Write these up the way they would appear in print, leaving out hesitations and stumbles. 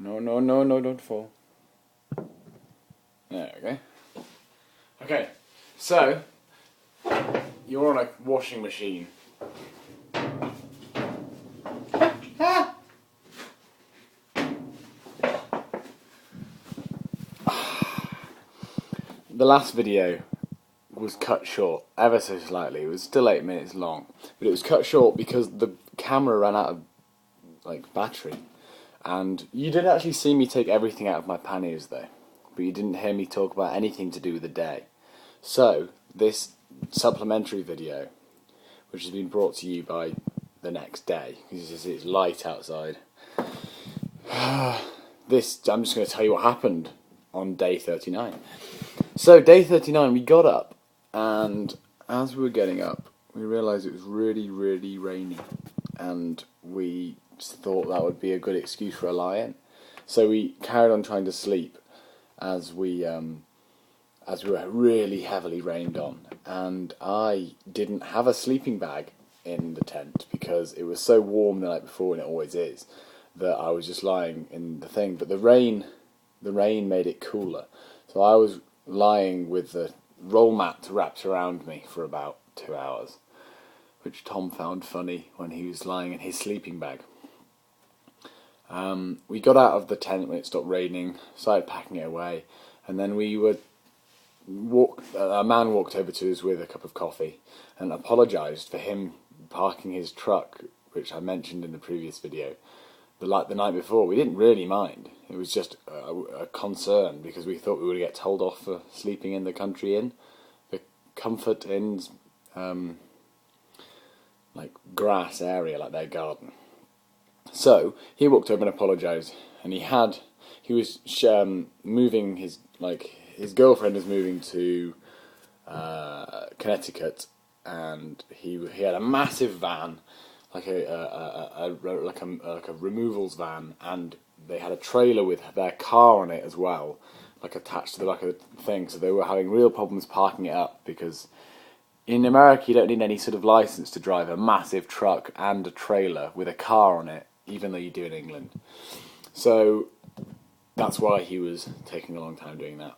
No, don't fall. There we go. Okay, so you're on a washing machine. The last video was cut short, ever so slightly. It was still 8 minutes long, but it was cut short because the camera ran out of battery. And you did actually see me take everything out of my panniers though, but you didn't hear me talk about anything to do with the day. So this supplementary video, which has been brought to you by the next day, because it's light outside. I'm just going to tell you what happened on day 39. So day 39 we got up, and as we were getting up we realised it was really, really rainy, and we just thought that would be a good excuse for a lie-in. So we carried on trying to sleep as we were really heavily rained on, and I didn't have a sleeping bag in the tent because it was so warm the night before, and it always is, that I was just lying in the thing. But the rain made it cooler, so I was lying with the roll mat wrapped around me for about 2 hours, which Tom found funny when he was lying in his sleeping bag. We got out of the tent when it stopped raining, started packing it away, and then a man walked over to us with a cup of coffee and apologised for him parking his truck, which I mentioned in the previous video, the night before. We didn't really mind. It was just a concern because we thought we would get told off for sleeping in the country inn, the Comfort Inn's grass area, like their garden. So he walked over and apologised, and he was moving his girlfriend was moving to Connecticut, and he had a massive van, like a removals van, and they had a trailer with their car on it as well, like attached to the back of the thing. So they were having real problems parking it up because in America you don't need any sort of license to drive a massive truck and a trailer with a car on it, even though you do in England. So that's why he was taking a long time doing that.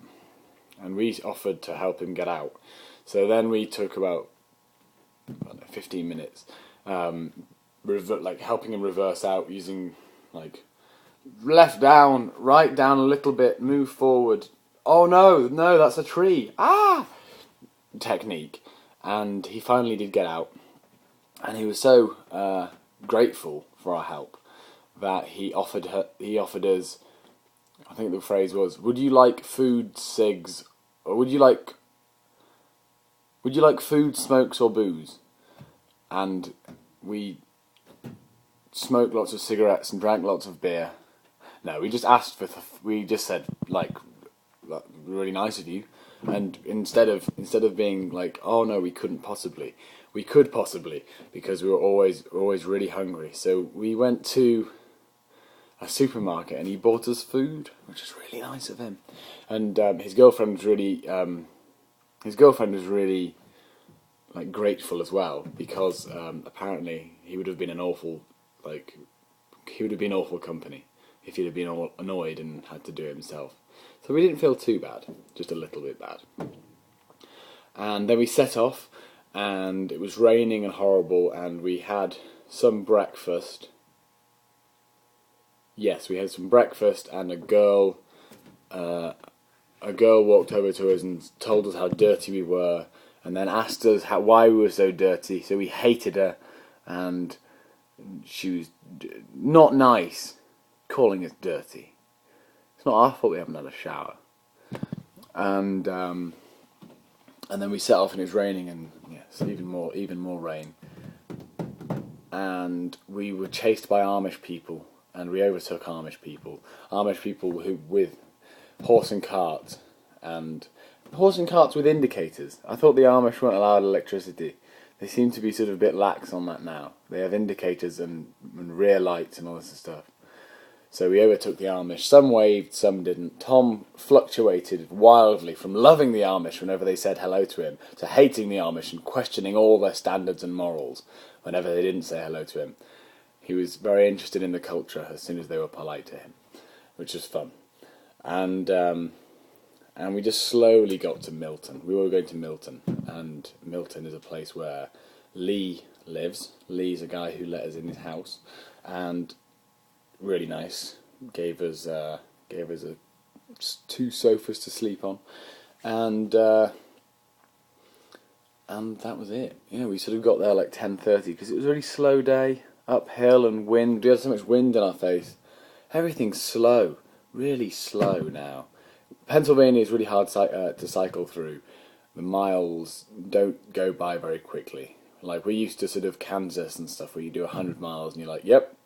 And we offered to help him get out. So then we took about 15 minutes, helping him reverse out using left down, right down a little bit, move forward. Oh no, that's a tree. Technique. And he finally did get out, and he was so grateful for our help that he offered us, I think the phrase was, would you like food, cigs, or would you like food, smokes, or booze? And we smoked lots of cigarettes and drank lots of beer. No, we just asked we just said, really nice of you. And instead of being like, oh no, we could possibly, because we were always really hungry. So we went to a supermarket and he bought us food, which is really nice of him. And his girlfriend was really grateful as well, because apparently he would have been awful company if he'd have been all annoyed and had to do it himself. So we didn't feel too bad, just a little bit bad. And then we set off, and it was raining and horrible, and we had some breakfast. Yes, we had some breakfast, and a girl walked over to us and told us how dirty we were, and then asked us why we were so dirty. So we hated her, and she was not nice, calling us dirty. It's not our fault we haven't had a shower. And then we set off, and it was raining, and yes, even more rain. And we were chased by Amish people, and we overtook Amish people who with horse and cart with indicators. I thought the Amish weren't allowed electricity. They seem to be sort of a bit lax on that now. They have indicators and rear lights and all this stuff. So we overtook the Amish. Some waved, some didn't. Tom fluctuated wildly from loving the Amish whenever they said hello to him, to hating the Amish and questioning all their standards and morals whenever they didn't say hello to him. He was very interested in the culture as soon as they were polite to him. which was fun. And we just slowly got to Milton. We were going to Milton, and Milton is a place where Lee lives. Lee's a guy who let us in his house, and really nice. Gave us two sofas to sleep on, and that was it. We sort of got there like 10:30 because it was a really slow day, uphill and wind. We had so much wind in our face. Everything's slow, really slow now. Pennsylvania is really hard to cycle through. The miles don't go by very quickly. Like, we're used to sort of Kansas and stuff where you do 100 miles and you're like, yep,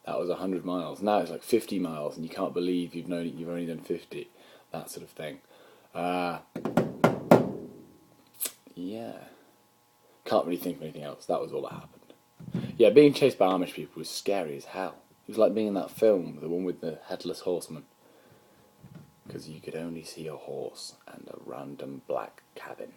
that was 100 miles. Now it's like 50 miles and you can't believe you've only done 50. That sort of thing. Yeah. Can't really think of anything else. That was all that happened. Yeah, being chased by Amish people was scary as hell. It was like being in that film, the one with the headless horseman. Because you could only see a horse and a random black cabin.